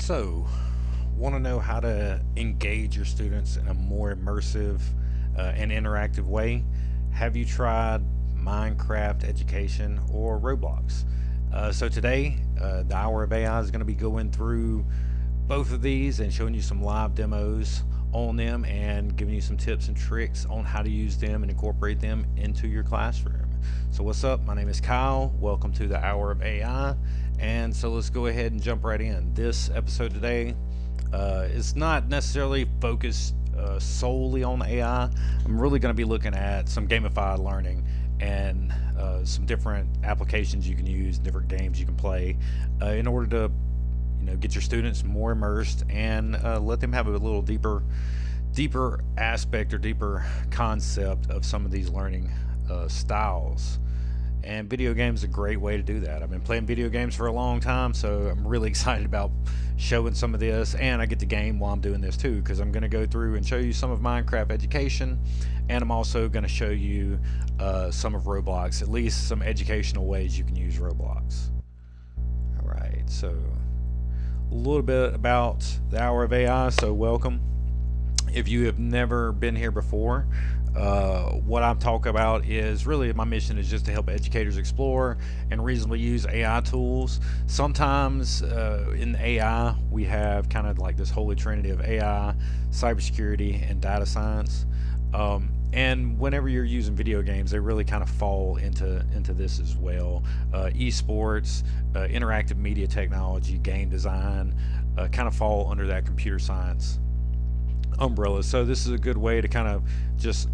So, want to know how to engage your students in a more immersive and interactive way? Have you tried Minecraft Education or Roblox? So today, the Hour of AI is going to be going through both of these and showing you some live demos on them and giving you some tips and tricks on how to use them and incorporate them into your classroom. So what's up? My name is Kyle. Welcome to the Hour of AI. And so let's go ahead and jump right in. This episode today is not necessarily focused solely on AI. I'm really going to be looking at some gamified learning and some different applications you can use, different games you can play in order to get your students more immersed and let them have a little deeper aspect or deeper concept of some of these learning styles. And video games is a great way to do that. I've been playing video games for a long time, so I'm really excited about showing some of this, and I get to game while I'm doing this too, because I'm going to go through and show you some of Minecraft Education, and I'm also going to show you some of Roblox, at least some educational ways you can use Roblox. Alright, so a little bit about the Hour of AI, so welcome. If you have never been here before, what I'm talking about is really my mission is just to help educators explore and reasonably use AI tools. Sometimes in AI we have kind of like this holy trinity of AI, cybersecurity, and data science. And whenever you're using video games, they really kind of fall into this as well. Esports, interactive media technology, game design kind of fall under that computer science umbrella. So this is a good way to kind of just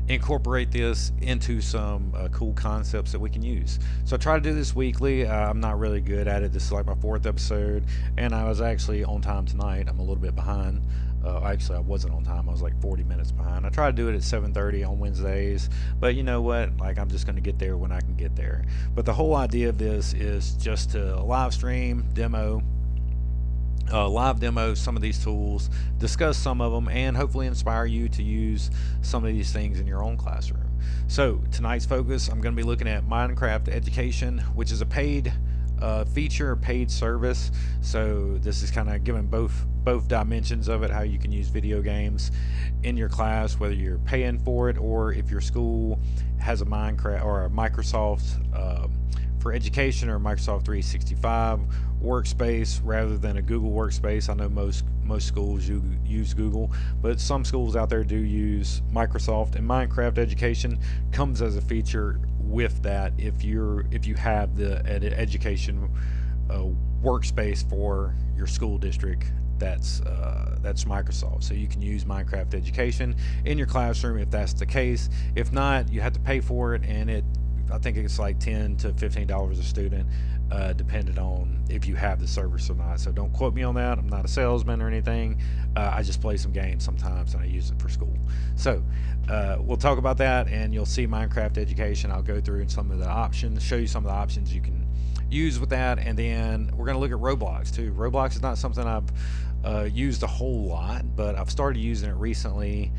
incorporate this into some cool concepts that we can use. So I try to do this weekly. I'm not really good at it. This is like my 4th episode, and I was actually on time tonight. I'm a little bit behind. Actually, I wasn't on time. I was like 40 minutes behind. I try to do it at 7:30 on Wednesdays, but you know what? Like, I'm just going to get there when I can get there. But the whole idea of this is just to live stream, live demo some of these tools, discuss some of them, and hopefully inspire you to use some of these things in your own classroom. So tonight's focus, I'm going to be looking at Minecraft Education, which is a paid feature, paid service. So this is kind of giving both dimensions of it, how you can use video games in your class, whether you're paying for it or if your school has a Minecraft or a Microsoft for Education or Microsoft 365 workspace rather than a Google workspace. I know most schools use Google, but some schools out there do use Microsoft, and Minecraft Education comes as a feature with that if you have the education workspace for your school district. That's Microsoft. So you can use Minecraft Education in your classroom if that's the case. If not, you have to pay for it, and I think it's like $10 to $15 a student, depending on if you have the service or not. So don't quote me on that. I'm not a salesman or anything. I just play some games sometimes, and I use it for school. So we'll talk about that, and you'll see Minecraft Education. I'll go through some of the options, show you some of the options you can use with that, and then we're going to look at Roblox too. Roblox is not something I've used a whole lot, but I've started using it recently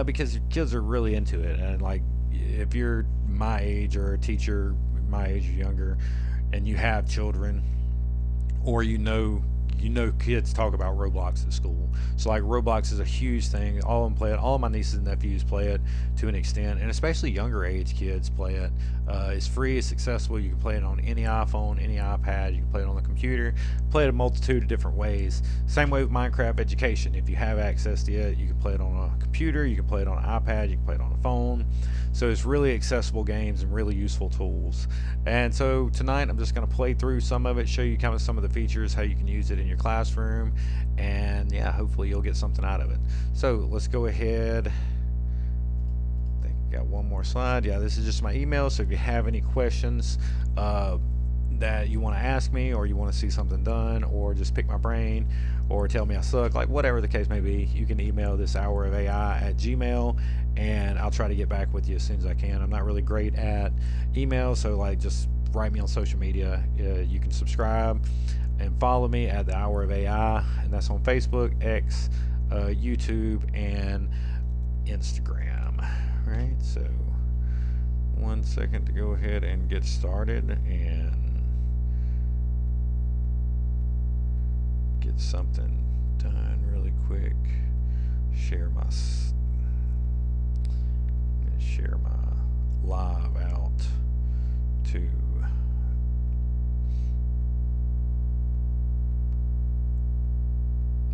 because kids are really into it, and like, if you're my age or a teacher my age or younger and you have children, or you know kids talk about Roblox at school. So like, Roblox is a huge thing. All of them play it. All of my nieces and nephews play it to an extent, and especially younger age kids play it. It's free, it's accessible. You can play it on any iPhone, any iPad. You can play it on the computer, play it a multitude of different ways. Same way with Minecraft Education. If you have access to it, you can play it on a computer, you can play it on an iPad, you can play it on a phone. So it's really accessible games and really useful tools. And so tonight I'm just going to play through some of it, show you kind of some of the features, how you can use it in your classroom, and yeah, hopefully you'll get something out of it. So let's go ahead. I think I got one more slide. Yeah, this is just my email, so if you have any questions that you want to ask me, or you want to see something done, or just pick my brain, or tell me I suck, like whatever the case may be, you can email this hourofai@gmail, and I'll try to get back with you as soon as I can. I'm not really great at email, so like, just write me on social media. You can subscribe and follow me at the Hour of AI, and that's on Facebook, X, YouTube, and Instagram. Right, so 1 second to go ahead and get started and get something done really quick. Share my live out to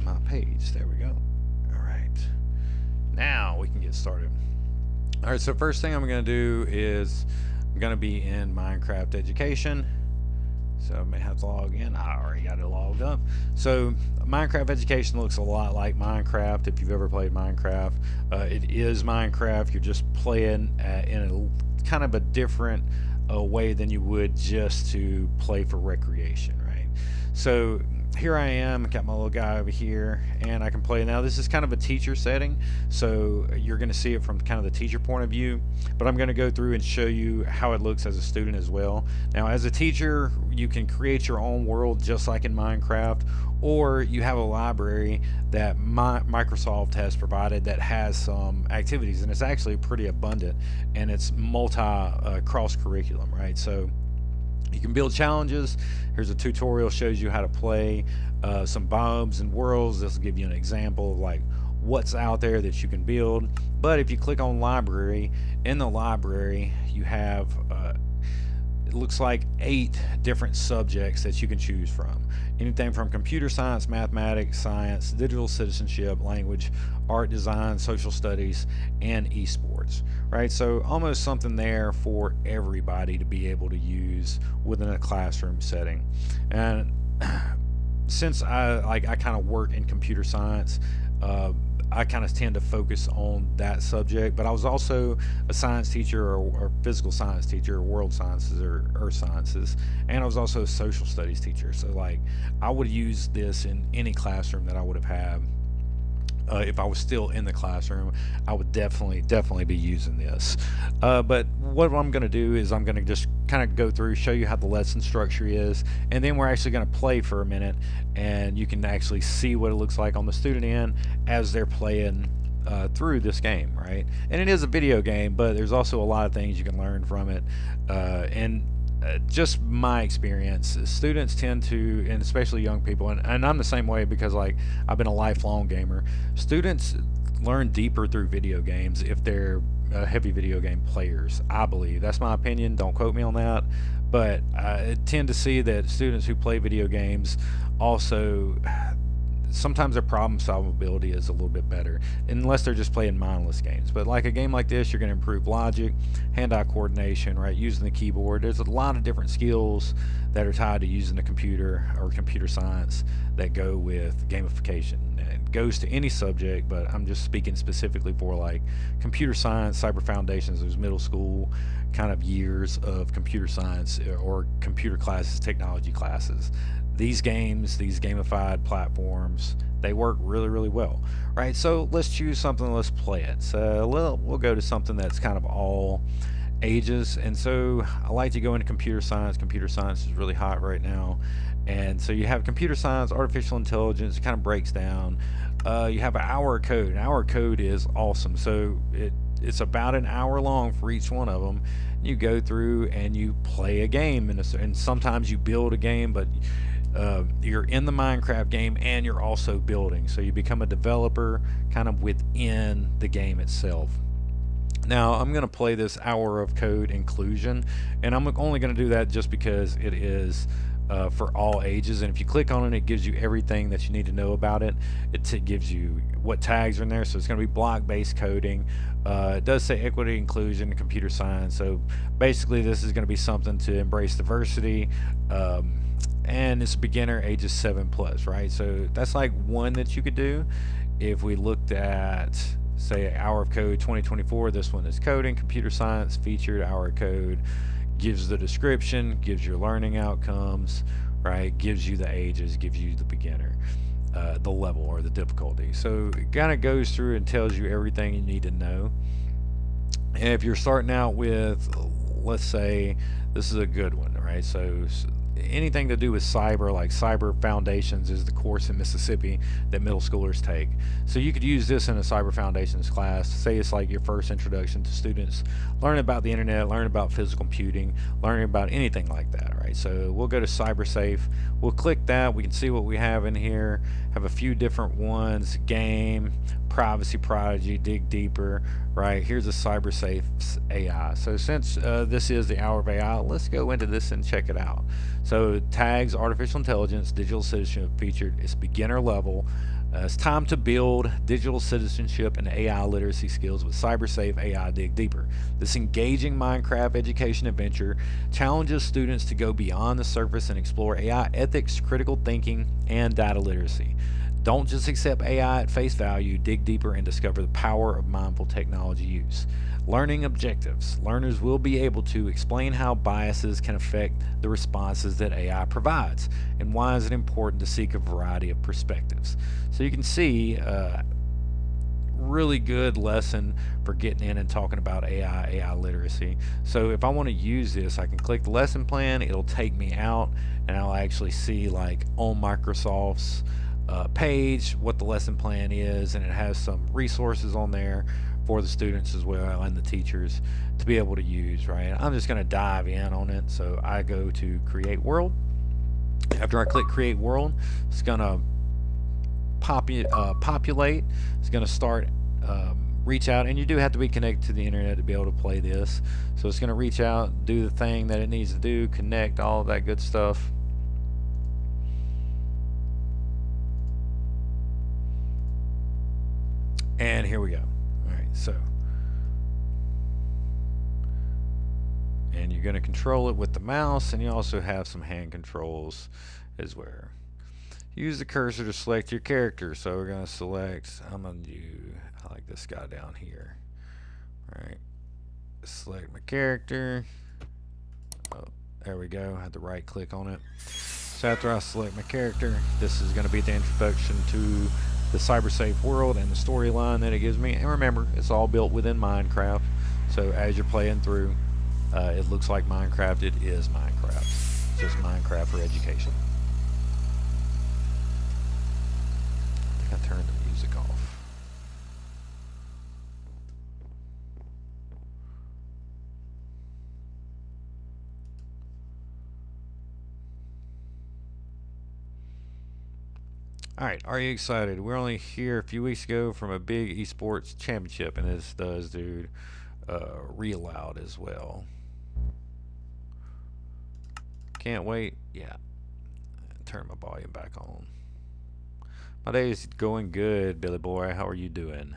my page. There we go. All right, now we can get started. All right, so first thing I'm going to do is I'm going to be in Minecraft Education. So I may have to log in. I already got it logged up. So Minecraft Education looks a lot like Minecraft. If you've ever played Minecraft, it is Minecraft. You're just playing in a kind of a different way than you would just to play for recreation, right? So here I am, got my little guy over here, and I can play. Now this is kind of a teacher setting, so you're going to see it from kind of the teacher point of view, but I'm going to go through and show you how it looks as a student as well. Now as a teacher, you can create your own world just like in Minecraft, or you have a library that Microsoft has provided that has some activities, and it's actually pretty abundant, and it's cross curriculum, right? So you can build challenges. Here's a tutorial, shows you how to play some biomes and worlds. This will give you an example of like what's out there that you can build. But if you click on library, in the library you have it looks like 8 different subjects that you can choose from. Anything from computer science, mathematics, science, digital citizenship, language, art, design, social studies, and esports, right? So almost something there for everybody to be able to use within a classroom setting. And since I kind of work in computer science, I kind of tend to focus on that subject, but I was also a science teacher or physical science teacher, or world sciences or earth sciences, and I was also a social studies teacher. So like I would use this in any classroom that I would have had. If I was still in the classroom, I would definitely be using this. But what I'm going to do is I'm going to just kind of go through, show you how the lesson structure is, and then we're actually going to play for a minute, and you can actually see what it looks like on the student end as they're playing through this game, right? And it is a video game, but there's also a lot of things you can learn from it, and just my experience, students tend to, and especially young people, and I'm the same way because like I've been a lifelong gamer, students learn deeper through video games if they're heavy video game players. I believe that's my opinion, don't quote me on that, but I tend to see that students who play video games also sometimes their problem solving ability is a little bit better, unless they're just playing mindless games. But like a game like this, you're going to improve logic, hand-eye coordination, right, using the keyboard. There's a lot of different skills that are tied to using the computer or computer science that go with gamification. It goes to any subject, but I'm just speaking specifically for like computer science, cyber foundations, those middle school kind of years of computer science or computer classes, technology classes. These games, these gamified platforms, they work really well, right? So let's choose something, let's play it. So we'll go to something that's kind of all ages, and so I like to go into computer science. Computer science is really hot right now, and so you have computer science, artificial intelligence. It kind of breaks down. You have an hour of code. An hour of code is awesome. So it's about an hour long for each one of them. You go through and you play a game, and sometimes you build a game, but you're in the Minecraft game and you're also building, so you become a developer kind of within the game itself. Now I'm going to play this hour of code inclusion, and I'm only going to do that just because it is for all ages, and if you click on it, it gives you everything that you need to know about it. It gives you what tags are in there, so it's going to be block-based coding. It does say equity, inclusion, and computer science, so basically this is going to be something to embrace diversity, and it's beginner ages 7+, right? So that's like one that you could do. If we looked at, say, hour of code 2024, this one is coding, computer science, featured hour of code, gives the description, gives your learning outcomes, right? Gives you the ages, gives you the beginner, the level or the difficulty. So it kind of goes through and tells you everything you need to know. And if you're starting out with, let's say, this is a good one, right? So anything to do with cyber, like Cyber Foundations is the course in Mississippi that middle schoolers take. So you could use this in a Cyber Foundations class. Say it's like your first introduction to students learning about the internet, learning about physical computing, learning about anything like that, right? So we'll go to CyberSafe. We'll click that. We can see what we have in here. Have a few different ones: game, privacy prodigy, dig deeper, right? Here's a CyberSafe AI. So since this is the hour of AI, let's go into this and check it out. So tags artificial intelligence, digital citizenship featured. It's beginner level. It's time to build digital citizenship and AI literacy skills with CyberSafe AI Dig Deeper. This engaging Minecraft education adventure challenges students to go beyond the surface and explore AI ethics, critical thinking, and data literacy. Don't just accept AI at face value, dig deeper and discover the power of mindful technology use. Learning objectives. Learners will be able to explain how biases can affect the responses that AI provides, and why is it important to seek a variety of perspectives. So you can see really good lesson for getting in and talking about AI literacy. So if I want to use this, I can click the lesson plan, it'll take me out, and I'll actually see, like, on Microsoft's page what the lesson plan is, and it has some resources on there for the students as well and the teachers to be able to use, right? I'm just going to dive in on it. So I go to create world. After I click create world, it's going to populate. It's going to start reach out, and you do have to be connected to the internet to be able to play this. So it's going to reach out, do the thing that it needs to do, connect, all of that good stuff. And here we go. All right, so, and you're going to control it with the mouse, and you also have some hand controls as well. Use the cursor to select your character. So we're going to select, I'm going to do, I like this guy down here. All right, select my character. Oh, there we go. I had to right click on it. So after I select my character, this is going to be the introduction to the CyberSafe world and the storyline that it gives me. And remember, it's all built within Minecraft. So as you're playing through, it looks like Minecraft. It is Minecraft. It's just Minecraft for education. I think I turned the music off. Alright, are you excited? We're only here a few weeks ago from a big esports championship, and this does do rollout as well. Can't wait. Yeah. Turn my volume back on. My day is going good, Billy boy. How are you doing?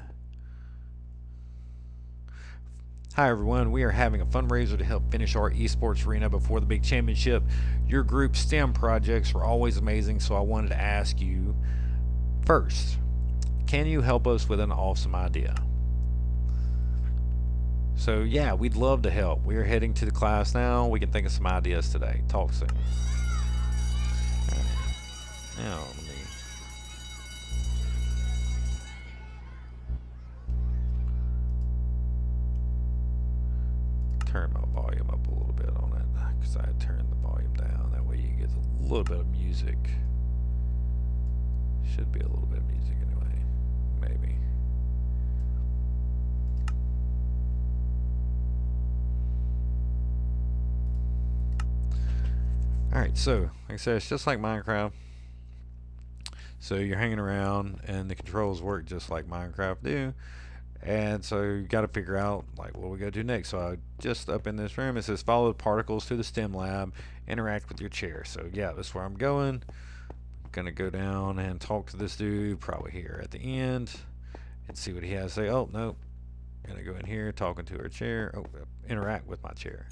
Hi everyone, we are having a fundraiser to help finish our esports arena before the big championship. Your group STEM projects are always amazing, so I wanted to ask you first, can you help us with an awesome idea? So yeah, we'd love to help. We are heading to the class now. We can think of some ideas today. Talk soon. Now let me turn my volume up a little bit on it, because I turned the volume down. That way you get a little bit of music. Should be a little bit of music anyway, maybe. Alright, so like I said, it's just like Minecraft. So you're hanging around and the controls work just like Minecraft do. And so you got to figure out, like, what we go do next. So I just up in this room, it says follow the particles to the STEM lab, interact with your chair. So yeah, that's where I'm going. I'm gonna go down and talk to this dude probably here at the end and see what he has to say. Oh no, gonna go in here, talking to our chair. Oh, interact with my chair.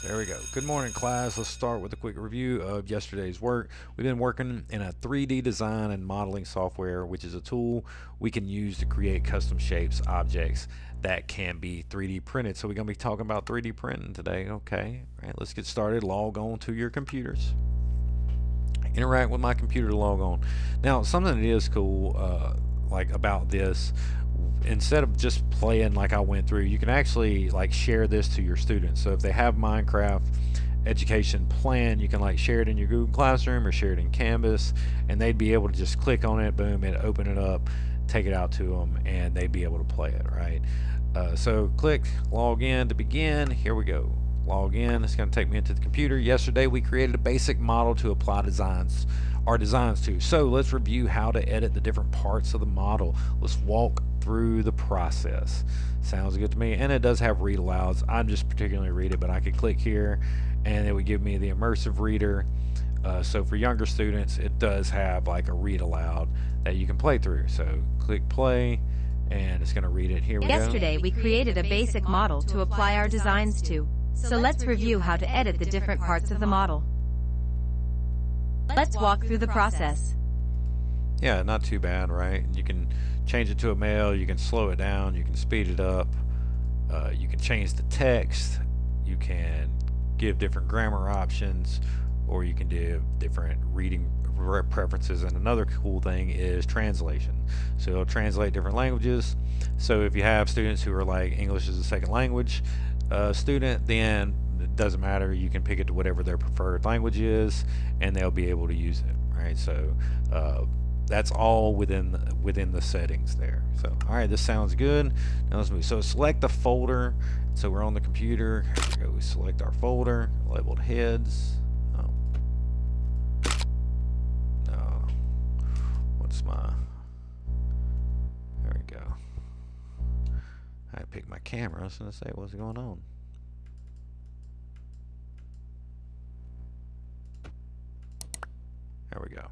There we go. Good morning, class. Let's start with a quick review of yesterday's work. We've been working in a 3D design and modeling software, which is a tool we can use to create custom shapes, objects that can be 3D printed. So we're going to be talking about 3D printing today. Okay, all right, let's get started. Log on to your computers. Interact with my computer to log on. Now, something that is cool, like about this, instead of just playing like I went through, you can actually like share this to your students. So if they have Minecraft education plan, you can like share it in your Google Classroom or share it in Canvas, and they'd be able to just click on it, boom, it open it up, take it out to them, and they'd be able to play it, right? So click log in to begin. Here we go. Log in. It's going to take me into the computer. Yesterday we created a basic model to apply our designs to. So let's review how to edit the different parts of the model. Let's walk through the process. Sounds good to me. And it does have read alouds. I'm just particularly read it, but I could click here and it would give me the immersive reader. So for younger students, it does have like a read aloud that you can play through. So click play and it's going to read it. Here we go. Yesterday we created a basic model to apply our designs to. So let's review how to edit the different parts of the model. Let's walk through the process. Yeah, not too bad, right? You can change it to a male, you can slow it down, you can speed it up, you can change the text, you can give different grammar options, or you can give different reading preferences. And another cool thing is translation. So it'll translate different languages. So if you have students who are like English as a second language student, then it doesn't matter, you can pick it to whatever their preferred language is and they'll be able to use it, right? So that's all within the settings there. So all right, this sounds good. Now let's move. So select the folder. So we're on the computer. Here we go. We select our folder labeled heads. Oh. No. What's my? There we go. I picked my camera. I was gonna say, what's going on? There we go.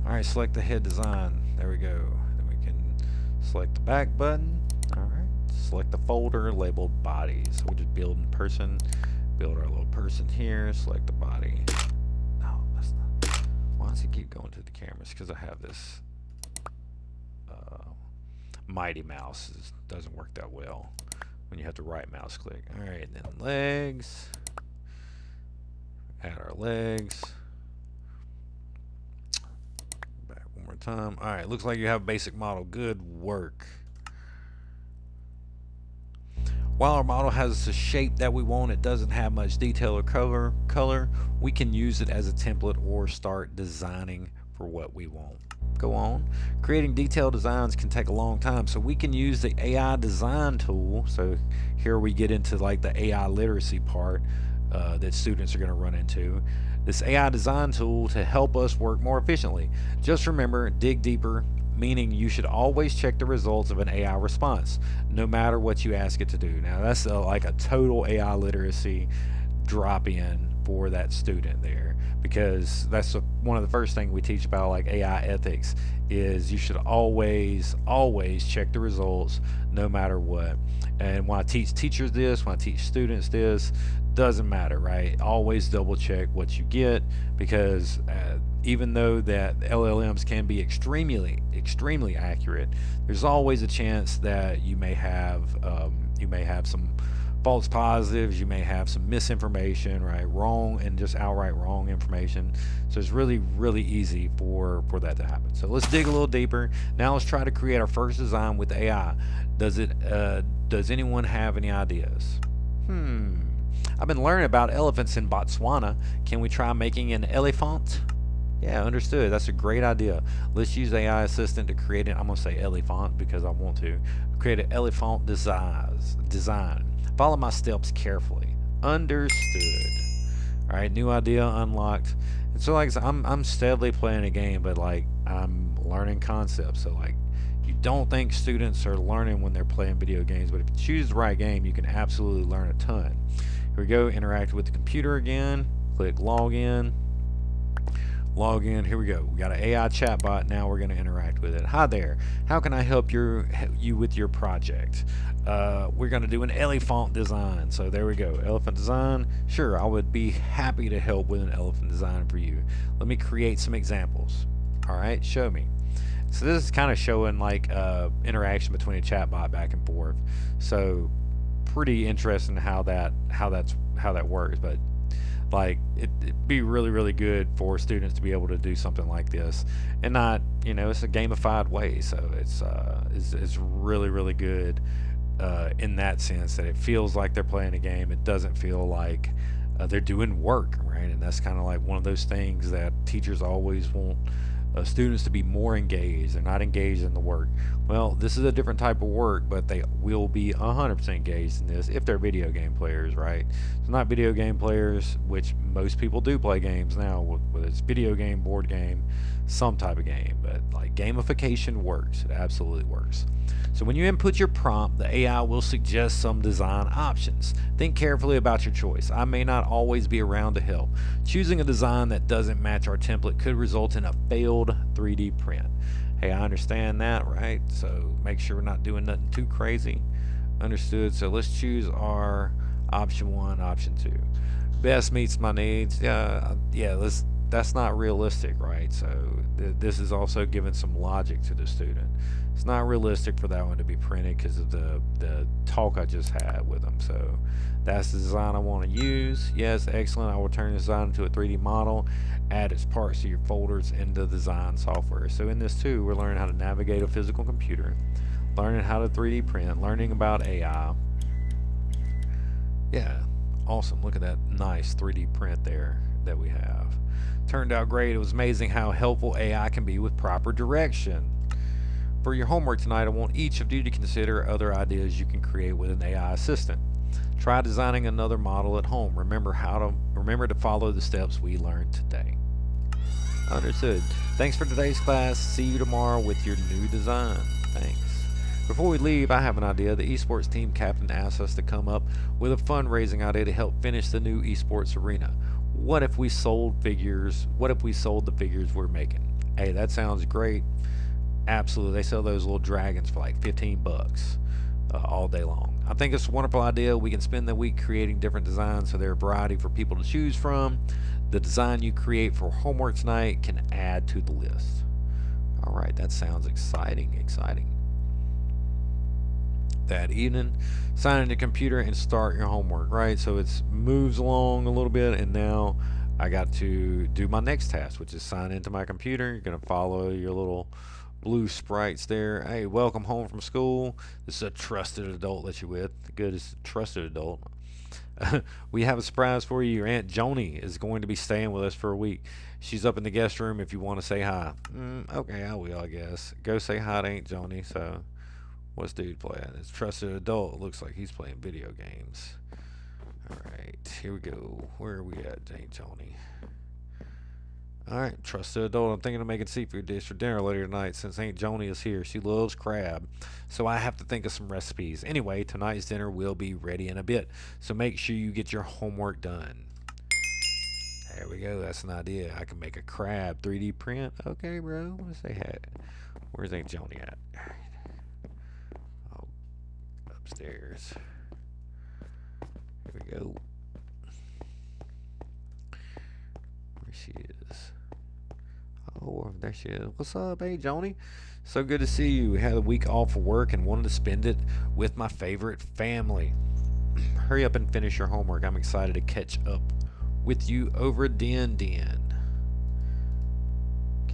Alright, select the head design. There we go. Then we can select the back button. Alright, select the folder labeled body. So we're just building person. Build our little person here. Select the body. No, that's not. Why does it keep going to the cameras? Because I have this mighty mouse. It doesn't work that well when you have to right mouse click. Alright, then legs. Add our legs. One more time. Alright, looks like you have a basic model. Good work. While our model has the shape that we want, it doesn't have much detail or color, we can use it as a template or start designing for what we want. Go on. Creating detailed designs can take a long time, so we can use the AI design tool. So here we get into like the AI literacy part that students are going to run into. This AI design tool to help us work more efficiently. Just remember, dig deeper, meaning you should always check the results of an AI response, no matter what you ask it to do. Now that's like a total AI literacy drop in for that student there, because that's one of the first things we teach about like AI ethics is you should always check the results no matter what. And when I teach teachers this, when I teach students this, doesn't matter, right? Always double check what you get, because even though that LLMs can be extremely accurate, there's always a chance that you may have some false positives, you may have some misinformation, right? Wrong and just outright wrong information. So it's really easy for that to happen. So let's dig a little deeper. Now let's try to create our first design with AI. Does anyone have any ideas? I've been learning about elephants in Botswana. Can we try making an elephant? Yeah, understood. That's a great idea. Let's use AI assistant to create it. I'm gonna say elephant because I want to create an elephant design. Follow my steps carefully. Understood. All right, new idea unlocked. And so like I said, I'm steadily playing a game, but like I'm learning concepts. So like you don't think students are learning when they're playing video games, but if you choose the right game, you can absolutely learn a ton. Here we go, interact with the computer again. Click log in. Log in. Here we go. We got an AI chatbot. Now we're going to interact with it. Hi there. How can I help you with your project? We're going to do an elephant design. So there we go. Elephant design. Sure, I would be happy to help with an elephant design for you. Let me create some examples. All right, show me. So this is kind of showing like interaction between a chatbot back and forth. So pretty interesting how that works. But like it'd be really good for students to be able to do something like this, and not, you know, it's a gamified way. So it's really good in that sense that it feels like they're playing a game. It doesn't feel like they're doing work, right? And that's kind of like one of those things that teachers always want students to be more engaged. They're not engaged in the work. Well, this is a different type of work, but they will be 100% engaged in this if they're video game players, right? So not video game players, which most people do play games now, whether it's video game, board game, some type of game, but like gamification works. It absolutely works. So when you input your prompt, the AI will suggest some design options. Think carefully about your choice. I may not always be around to help. Choosing a design that doesn't match our template could result in a failed 3D print. Hey, I understand that, right? So make sure we're not doing nothing too crazy. Understood. So let's choose our option 1, option 2. Best meets my needs. That's not realistic, right? So this is also giving some logic to the student. It's not realistic for that one to be printed because of the talk I just had with them. So that's the design I want to use. Yes, excellent. I will turn the design into a 3D model, add its parts to your folders in the design software. So in this too, we're learning how to navigate a physical computer, learning how to 3D print, learning about AI. Yeah, awesome. Look at that nice 3D print there that we have. Turned out great. It was amazing how helpful AI can be with proper direction. For your homework tonight, I want each of you to consider other ideas you can create with an AI assistant. Try designing another model at home. Remember to follow the steps we learned today. Understood. Thanks for today's class. See you tomorrow with your new design. Thanks. Before we leave, I have an idea. The esports team captain asked us to come up with a fundraising idea to help finish the new esports arena. What if we sold figures? What if we sold the figures we're making? Hey, that sounds great. Absolutely. They sell those little dragons for like 15 bucks all day long. I think it's a wonderful idea. We can spend the week creating different designs so there are a variety for people to choose from. The design you create for homework tonight can add to the list. All right, that sounds exciting. That evening, sign in the computer and start your homework, right? So it moves along a little bit, and now I got to do my next task, which is sign into my computer. You're going to follow your little blue sprites there. Hey, welcome home from school. This is a trusted adult that you're with. Good, it's a trusted adult. We have a surprise for you. Your Aunt Joni is going to be staying with us for a week. She's up in the guest room if you want to say hi. Okay, I will, I guess. Go say hi to Aunt Joni. So, what's dude playing? It's trusted adult. It looks like he's playing video games. Alright, here we go. Where are we at, Aunt Joni? Alright, trusted adult. I'm thinking of making seafood dish for dinner later tonight since Aunt Joni is here. She loves crab, so I have to think of some recipes. Anyway, tonight's dinner will be ready in a bit, so make sure you get your homework done. There we go. That's an idea. I can make a crab 3D print. Okay, bro. Let's say hey. Where's Aunt Joni at? Oh, upstairs. Here we go. Where she is. Oh, there she is. What's up, hey, Joni? So good to see you. We had a week off of work and wanted to spend it with my favorite family. Hurry up and finish your homework. I'm excited to catch up with you over Den.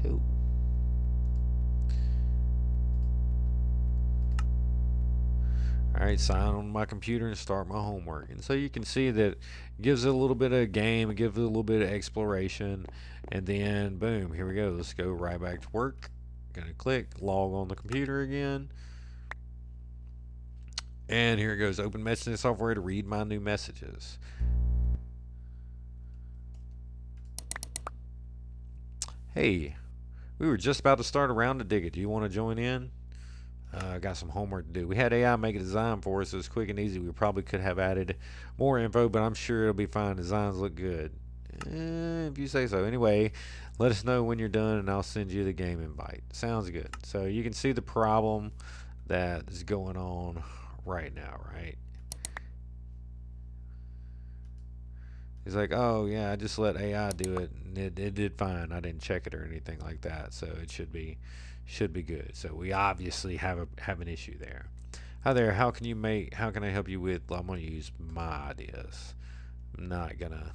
Cool. Alright, sign on my computer and start my homework. And so you can see that it gives it a little bit of a game, it gives it a little bit of exploration, and then boom, here we go. Let's go right back to work. Gonna click, log on the computer again. And here it goes, open messaging software to read my new messages. Hey, we were just about to start a round of Dig It. Do you want to join in? Got some homework to do. We had AI make a design for us. It was quick and easy. We probably could have added more info, but I'm sure it'll be fine. Designs look good. If you say so. Anyway, let us know when you're done, and I'll send you the game invite. Sounds good. So you can see the problem that is going on right now, right? He's like, oh yeah, I just let AI do it, and it did fine. I didn't check it or anything like that, so it should be good. So we obviously have an issue there. Hi there. How can I help you with? I'm gonna use my ideas. I'm not gonna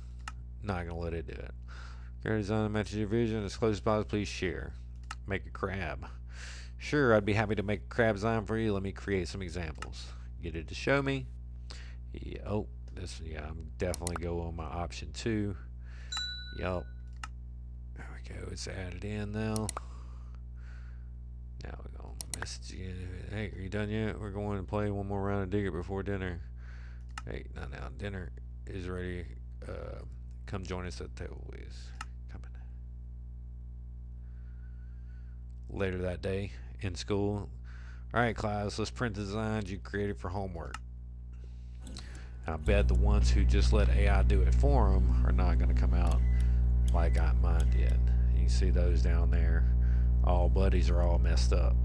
let it do it. Your design matches your vision as close as possible. Please share. Make a crab. Sure, I'd be happy to make a crab design for you. Let me create some examples. Get it to show me. Yeah, oh, this, yeah, I'm definitely go on my option 2. Yup. There we go. It's added in now. Now we're going to message again. Hey, are you done yet? We're going to play one more round of Dig It before dinner. Hey, not now. Dinner is ready. Come join us at the table, please. Coming. Later that day in school. All right, class, let's print the designs you created for homework. I bet the ones who just let AI do it for them are not going to come out like mine did. You can see those down there. All buddies are all messed up.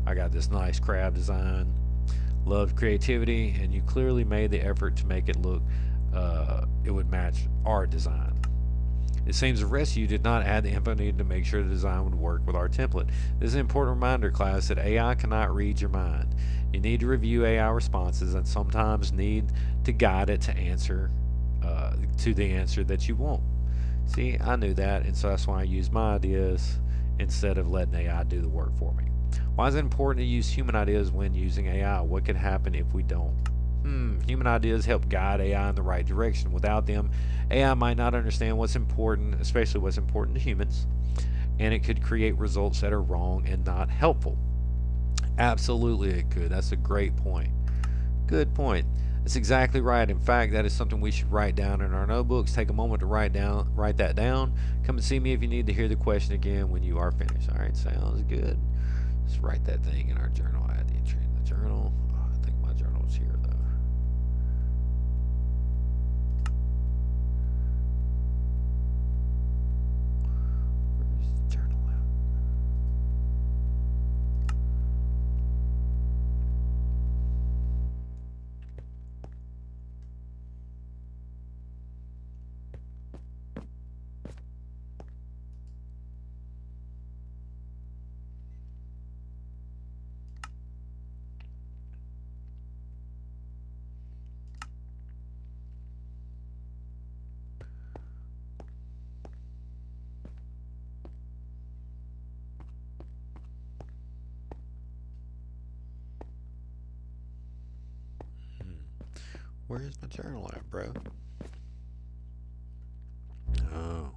I got this nice crab design. Loved creativity, and you clearly made the effort to make it look it would match our design. It seems the rest of you did not add the info needed to make sure the design would work with our template. This is an important reminder, class, that AI cannot read your mind. You need to review AI responses and sometimes need to guide it to answer to the answer that you want. See, I knew that, and so that's why I used my ideas instead of letting AI do the work for me. Why is it important to use human ideas when using AI? What could happen if we don't? Human ideas help guide AI in the right direction. Without them, AI might not understand what's important, especially what's important to humans, and it could create results that are wrong and not helpful. Absolutely it could. That's a great point. Good point. That's exactly right. In fact, that is something we should write down in our notebooks. Take a moment to write that down. Come and see me if you need to hear the question again when you are finished. All right, sounds good. Let's write that thing in our journal. Add the entry in the journal. Oh, I think my journal's here though. Where's the journal at? Where's my journal at, bro? Oh.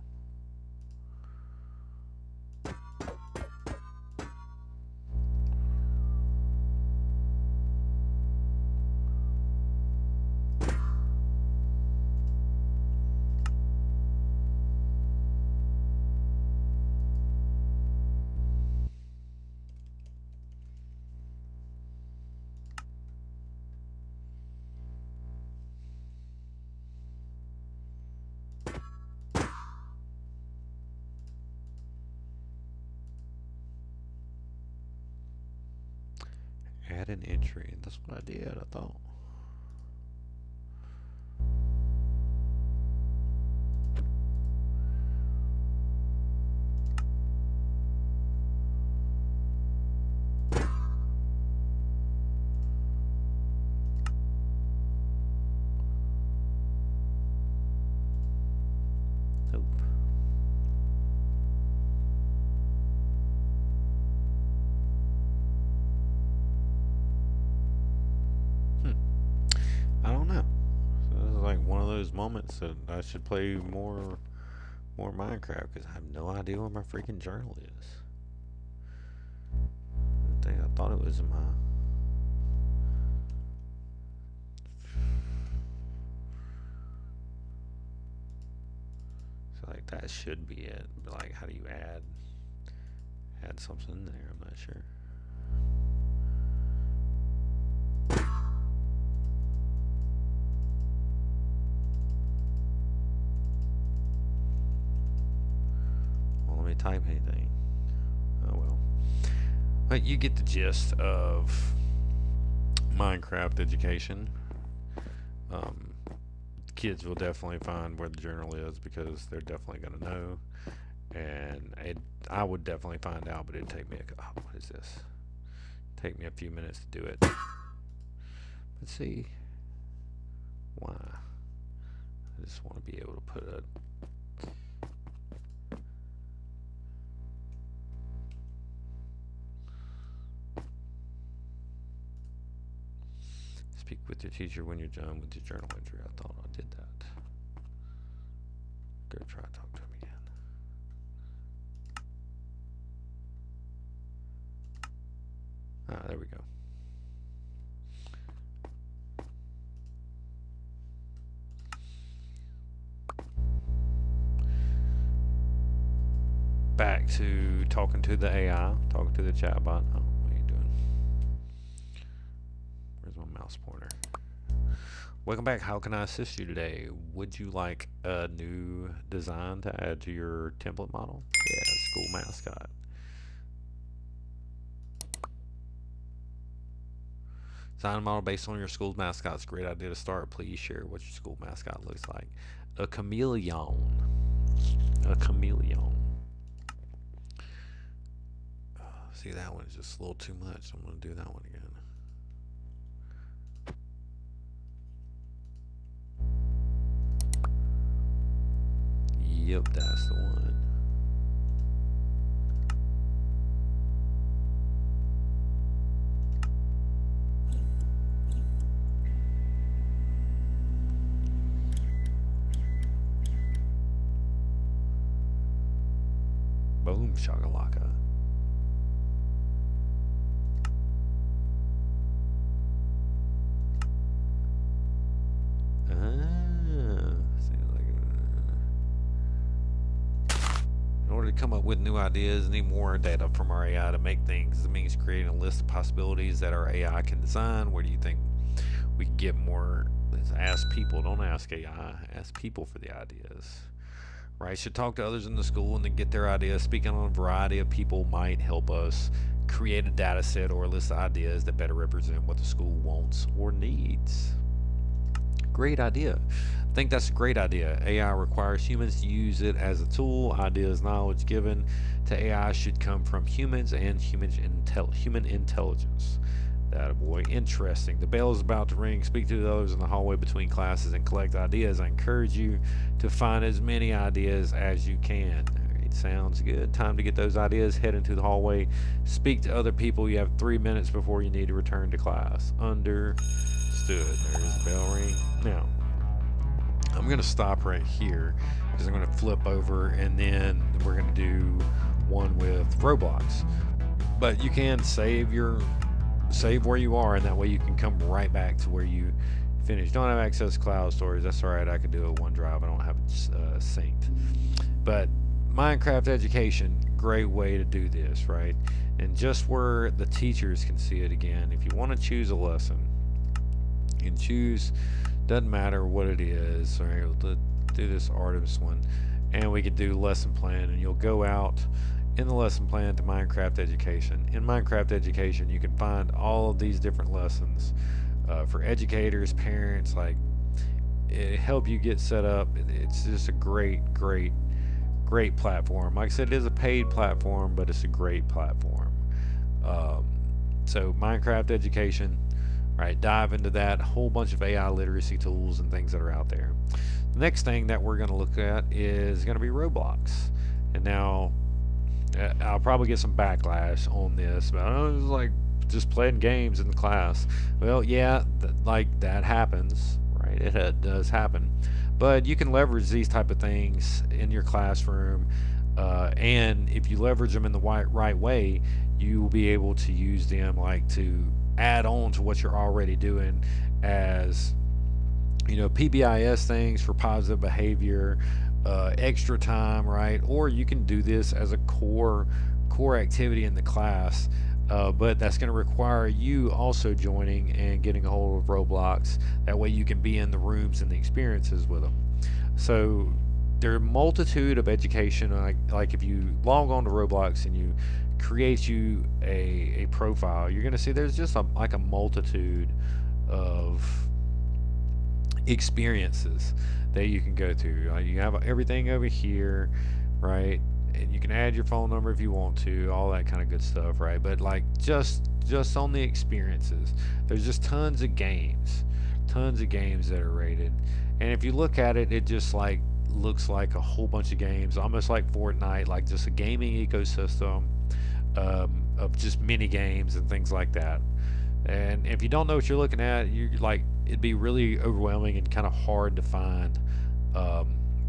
Add an entry. That's what I did, I thought. Nope. I don't know. So this is like one of those moments that I should play more Minecraft because I have no idea where my freaking journal is. I thought it was in my. So like that should be it. But like, how do you add something in there? I'm not sure. Well, let me type anything. Oh well. But you get the gist of Minecraft education. Kids will definitely find where the journal is because they're definitely going to know, and I would definitely find out, but it'd take me what is this? Take me a few minutes to do it. Let's see why. I just want to be able to put a Speak with your teacher when you're done with your journal entry. I thought I did that. Go try to talk to him again. Ah, there we go. Back to talking to the AI, talking to the chatbot. Oh, what are you doing? Where's my mouse pointer? Welcome back. How can I assist you today? Would you like a new design to add to your template model? Yeah, school mascot. Design a model based on your school's mascot. It's a great idea to start. Please share what your school mascot looks like. A chameleon. A chameleon. See, that one's just a little too much. I'm going to do that one again. Yep, that's the one. Boom, shakalaka. In order to come up with new ideas, need more data from our AI to make things. This means creating a list of possibilities that our AI can design. Where do you think we can get more? Let's ask people. Don't ask AI. Ask people for the ideas. Right? Should talk to others in the school and then get their ideas. Speaking on a variety of people might help us create a data set or a list of ideas that better represent what the school wants or needs. Great idea. I think that's a great idea. AI requires humans to use it as a tool. Ideas, knowledge given to AI should come from humans and human intelligence. That boy, interesting. The bell is about to ring. Speak to the others in the hallway between classes and collect ideas. I encourage you to find as many ideas as you can. All right, sounds good. Time to get those ideas. Head into the hallway. Speak to other people. You have 3 minutes before you need to return to class. Understood. There's the bell ring. Now, I'm going to stop right here because I'm going to flip over and then we're going to do one with Roblox. But you can save where you are, and that way you can come right back to where you finished. Don't have access to cloud storage. That's all right. I could do it OneDrive. I don't have it synced. But Minecraft Education, great way to do this, right? And just where the teachers can see it again, if you want to choose a lesson, you can choose, doesn't matter what it is. All right, we'll do this artist one, and we could do lesson plan, and you'll go out in the lesson plan to Minecraft Education. In Minecraft Education, you can find all of these different lessons for educators, parents. Like, it help you get set up. It's just a great platform. Like I said, it is a paid platform, but it's a great platform. So Minecraft Education, right? Dive into that. A whole bunch of AI literacy tools and things that are out there. The next thing that we're going to look at is going to be Roblox. And now, I'll probably get some backlash on this, but I was like just playing games in the class. Well, yeah, like that happens, right? It does happen, but you can leverage these type of things in your classroom, and if you leverage them in the right way, you will be able to use them like to add on to what you're already doing, as you know, PBIS things for positive behavior. Extra time, right? Or you can do this as a core activity in the class, but that's going to require you also joining and getting a hold of Roblox. That way you can be in the rooms and the experiences with them. So there are a multitude of education, like if you log on to Roblox and you create you a profile, you're going to see there's just like a multitude of experiences that you can go to. You have everything over here, right? And you can add your phone number if you want to, all that kind of good stuff, right? But like just on the experiences, there's just tons of games that are rated. And if you look at it, it just like looks like a whole bunch of games, almost like Fortnite, like just a gaming ecosystem of just mini games and things like that. And if you don't know what you're looking at, you're like, it'd be really overwhelming and kind of hard to find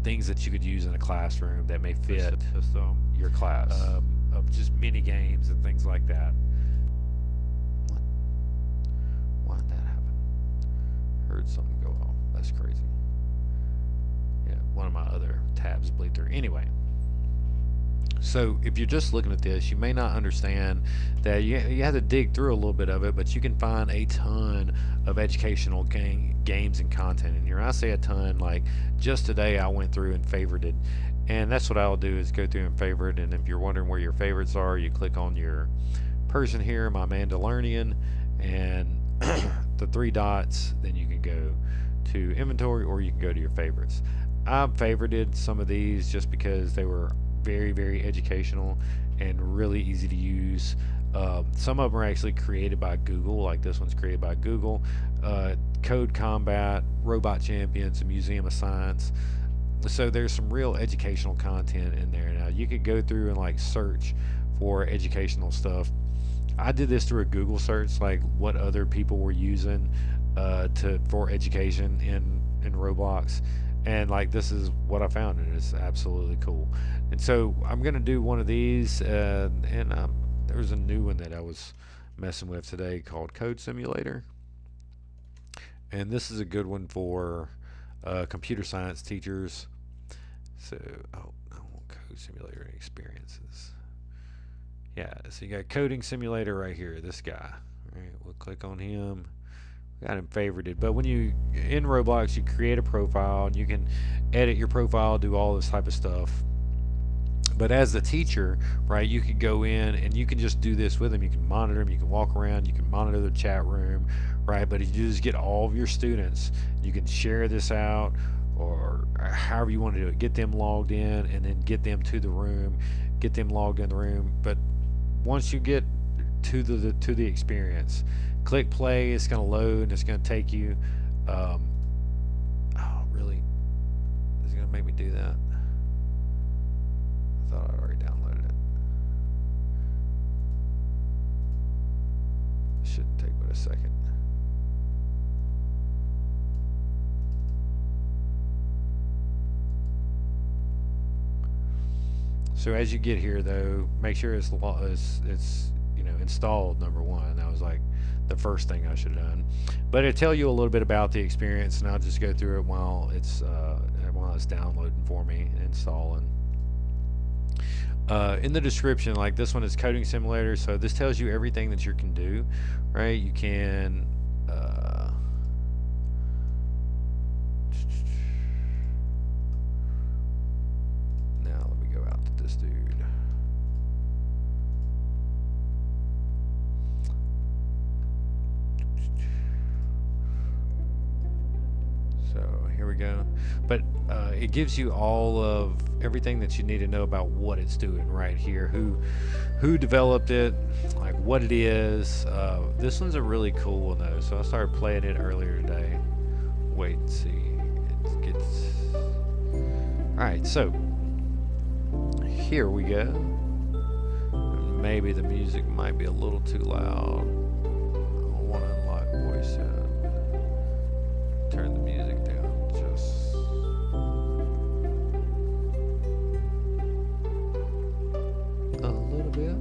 things that you could use in a classroom that may fit your class, of just mini games and things like that. What? Why did that happen? Heard something go off. That's crazy. Yeah, one of my other tabs bleed through. Anyway. So if you're just looking at this, you may not understand that you have to dig through a little bit of it, but you can find a ton of educational games and content in here. I say a ton, like just today I went through and favorited, and that's what I'll do is go through and favorite. And if you're wondering where your favorites are, you click on your person here, my Mandalorian, and the three dots, then you can go to inventory or you can go to your favorites. I've favorited some of these just because they were very educational and really easy to use. Some of them are actually created by Google, like this one's created by Google. Code Combat, Robot Champions, and Museum of Science. So there's some real educational content in there. Now you could go through and like search for educational stuff. I did this through a Google search, like what other people were using for education in Roblox. And like this is what I found, and it's absolutely cool. And so I'm gonna do one of these, and there's a new one that I was messing with today called Code Simulator, and this is a good one for computer science teachers. So I want Code Simulator and experiences. Yeah, so you got Coding Simulator right here. This guy. All right, we'll click on him. Got him favorited. But when you in Roblox, you create a profile and you can edit your profile, do all this type of stuff. But as the teacher, right, you can go in and you can just do this with them. You can monitor them, you can walk around, you can monitor the chat room, right? But you just get all of your students. You can share this out or however you want to do it. Get them logged in and then get them to the room, get them logged in the room. But once you get to the experience, click play, it's going to load and it's going to take you. Oh, really? Is it going to make me do that? I thought I'd already downloaded it. Shouldn't take but a second. So as you get here, though, make sure it's installed, number one. That was like the first thing I should have done. But it'll tell you a little bit about the experience, and I'll just go through it while it's downloading for me and installing. In the description, like this one is Coding Simulator, so this tells you everything that you can do, right? You can now let me go out to this dude. So here we go. But it gives you all of everything that you need to know about what it's doing right here. Who developed it, like what it is. This one's a really cool one though. So I started playing it earlier today. Wait and see. It gets. Alright, so here we go. Maybe the music might be a little too loud. I want to unlock voice out. Turn the music down just a little bit.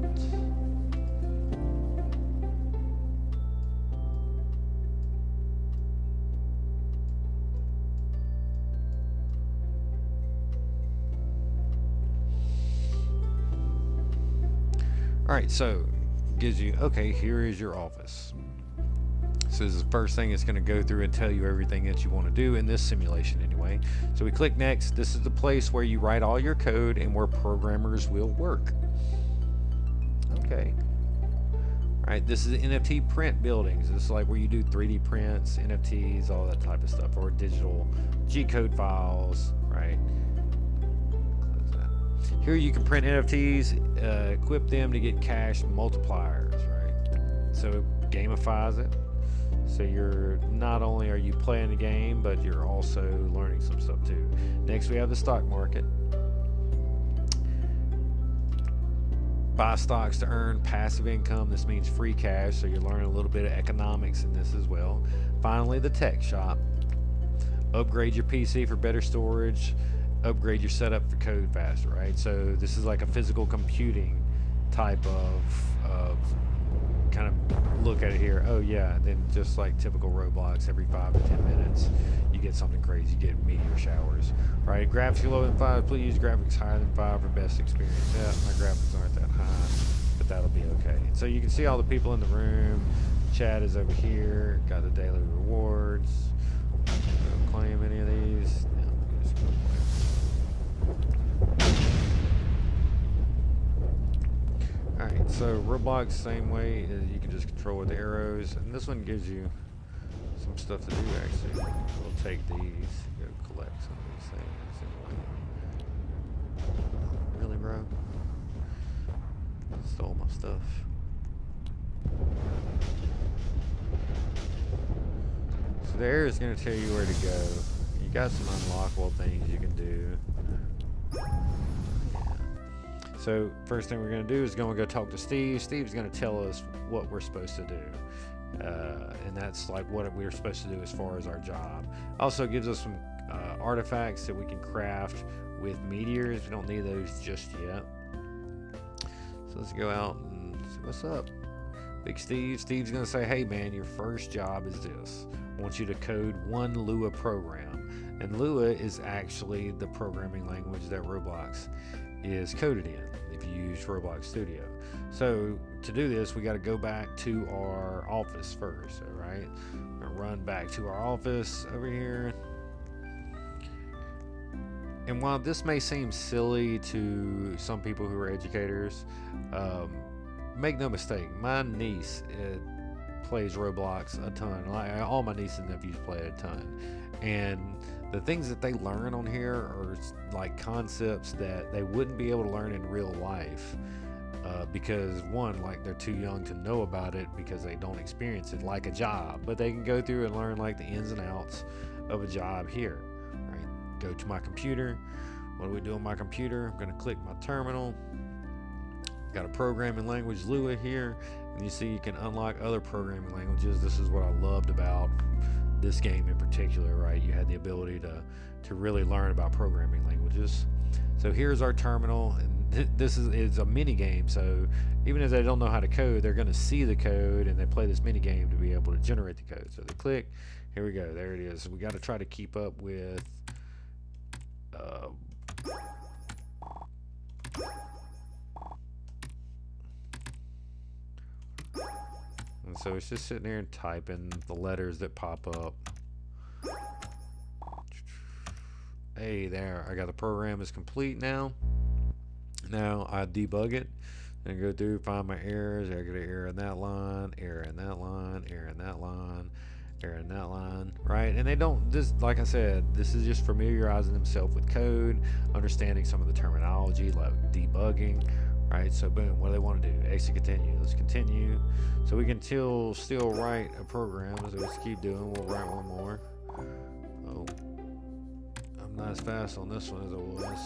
Alright, so gives you, okay, here is your office. So this is the first thing it's going to go through and tell you everything that you want to do in this simulation anyway. So we click next. This is the place where you write all your code and where programmers will work. Okay. Alright, this is NFT print buildings. This is like where you do 3D prints, NFTs, all that type of stuff, or digital G-code files, right? Close that. Here you can print NFTs, equip them to get cash multipliers, right? So it gamifies it. So you're not only are you playing the game, but you're also learning some stuff too. Next we have the stock market. Buy stocks to earn passive income. This means free cash, so you're learning a little bit of economics in this as well. Finally, the tech shop. Upgrade your PC for better storage. Upgrade your setup for code faster, right? So this is like a physical computing type of kind of look at it here. Oh yeah, then just like typical Roblox, every 5 to 10 minutes you get something crazy. You get meteor showers, right? Graphics lower than 5, please. Graphics higher than 5 for best experience. Yeah, my graphics aren't that high, but that'll be okay. So you can see all the people in the room. Chat is over here. Got the daily rewards. Don't claim any of these. No, just go play. Alright, so Roblox, same way, you can just control with the arrows, and this one gives you some stuff to do actually. We'll take these, go collect some of these things. Really, bro? Stole my stuff. So the arrow is going to tell you where to go. You got some unlockable things you can do. So first thing we're going to do is go talk to Steve. Steve's going to tell us what we're supposed to do. And that's like what we're supposed to do as far as our job. Also gives us some artifacts that we can craft with meteors. We don't need those just yet. So let's go out and see what's up. Big Steve. Steve's going to say, hey man, your first job is this. I want you to code one Lua program. And Lua is actually the programming language that Roblox is coded in if you use Roblox Studio. So to do this, we got to go back to our office first. All right, I'm gonna run back to our office over here. And while this may seem silly to some people who are educators, make no mistake, my niece plays Roblox a ton. All my nieces and nephews play it a ton, and the things that they learn on here are like concepts that they wouldn't be able to learn in real life because one, like they're too young to know about it because they don't experience it like a job, but they can go through and learn like the ins and outs of a job here. Right? Go to my computer. What do we do on my computer? I'm going to click my terminal. Got a programming language Lua here, and you see you can unlock other programming languages. This is what I loved about this game in particular, right? You had the ability to really learn about programming languages. So here's our terminal, and this is a mini game, so even if they don't know how to code, they're going to see the code and they play this mini game to be able to generate the code. So they click, here we go, there it is. So we got to try to keep up with and so it's just sitting there and typing the letters that pop up. Hey, there, I got the program is complete now. Now I debug it and go through, find my errors. I get an error in that line, error in that line, error in that line, error in that line, right? And they don't, this, like I said, this is just familiarizing themselves with code, understanding some of the terminology like debugging, right? So boom, what do they want to do? Exit continue. Let's continue. So we can still write a program. So let's keep doing. We'll write one more. Oh, I'm not as fast on this one as I was.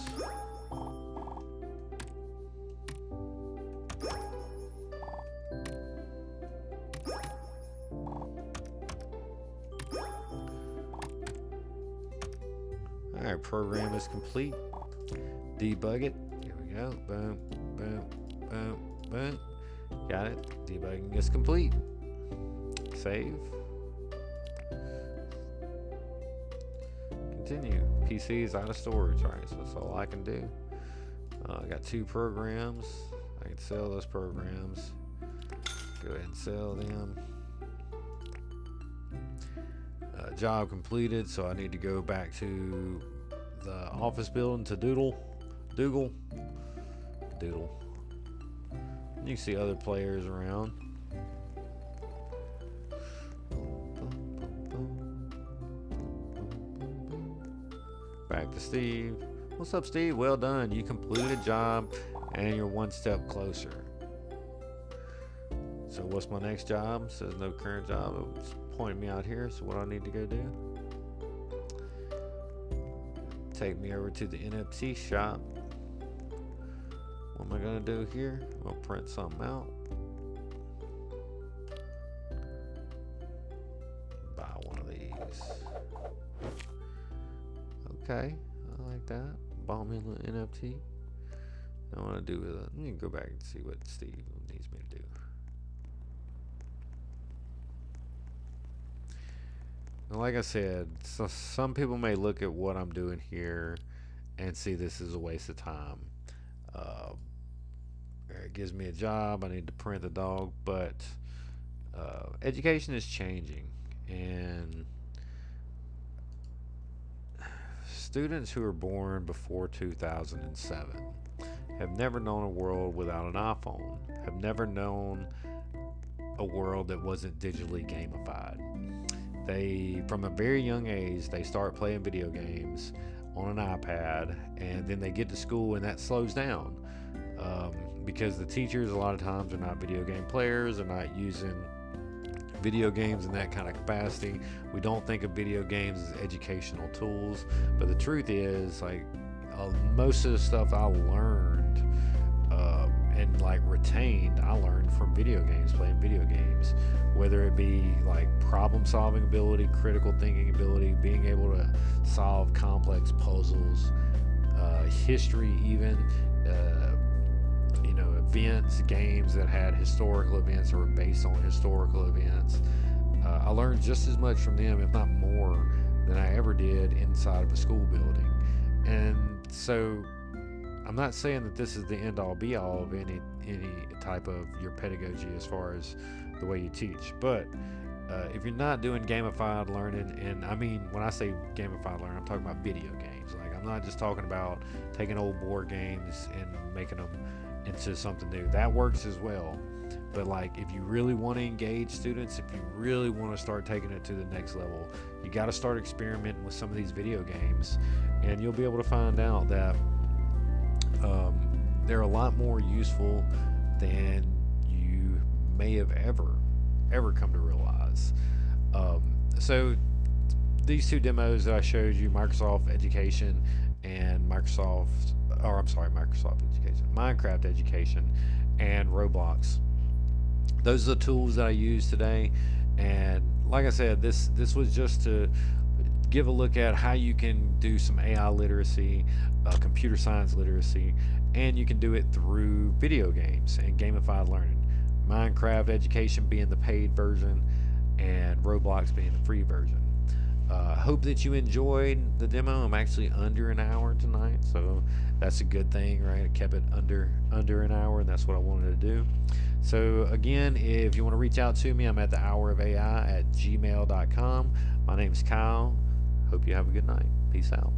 All right, program is complete. Debug it. Here we go. Boom, boom, boom, boom. Got it. Debugging is complete. Save. Continue. PC is out of storage. All right, so that's all I can do. I got 2 programs. I can sell those programs. Go ahead and sell them. Job completed, so I need to go back to the office building to Dougal. You can see other players around. Back to Steve. What's up, Steve? Well done. You completed a job and you're one step closer. So what's my next job? It says no current job. It's pointing me out here. So what do I need to go do? Take me over to the NFT shop. What am I going to do here? I'll print something out. Buy one of these. Okay, I like that. Bought me an NFT. I want to do with it. Let me go back and see what Steve needs me to do. And like I said, so some people may look at what I'm doing here and see this as a waste of time. It gives me a job. I need to print the dog, but education is changing, and students who are born before 2007 have never known a world without an iPhone, have never known a world that wasn't digitally gamified. They, from a very young age, they start playing video games on an iPad, and then they get to school and that slows down because the teachers a lot of times are not video game players, they're not using video games in that kind of capacity. We don't think of video games as educational tools, but the truth is, like, most of the stuff I learned and like retained, I learned from video games, playing video games, whether it be like problem solving ability, critical thinking ability, being able to solve complex puzzles, history, even events, games that had historical events or were based on historical events. I learned just as much from them, if not more, than I ever did inside of a school building. And so I'm not saying that this is the end-all be-all of any type of your pedagogy as far as the way you teach, but if you're not doing gamified learning, and I mean, when I say gamified learning, I'm talking about video games. Like, I'm not just talking about taking old board games and making them into something new. That works as well. But like, if you really want to engage students, if you really want to start taking it to the next level, you got to start experimenting with some of these video games, and you'll be able to find out that they're a lot more useful than you may have ever come to realize. So these two demos that I showed you, Microsoft Education and Minecraft Education and Roblox, those are the tools that I use today. And like I said, this was just to give a look at how you can do some AI literacy, computer science literacy, and you can do it through video games and gamified learning. Minecraft Education being the paid version and Roblox being the free version. Hope that you enjoyed the demo. I'm actually under an hour tonight, so that's a good thing, right? I kept it under an hour, and that's what I wanted to do. So again, if you want to reach out to me, I'm at thehourofai@gmail.com. My name's Kyle. Hope you have a good night. Peace out.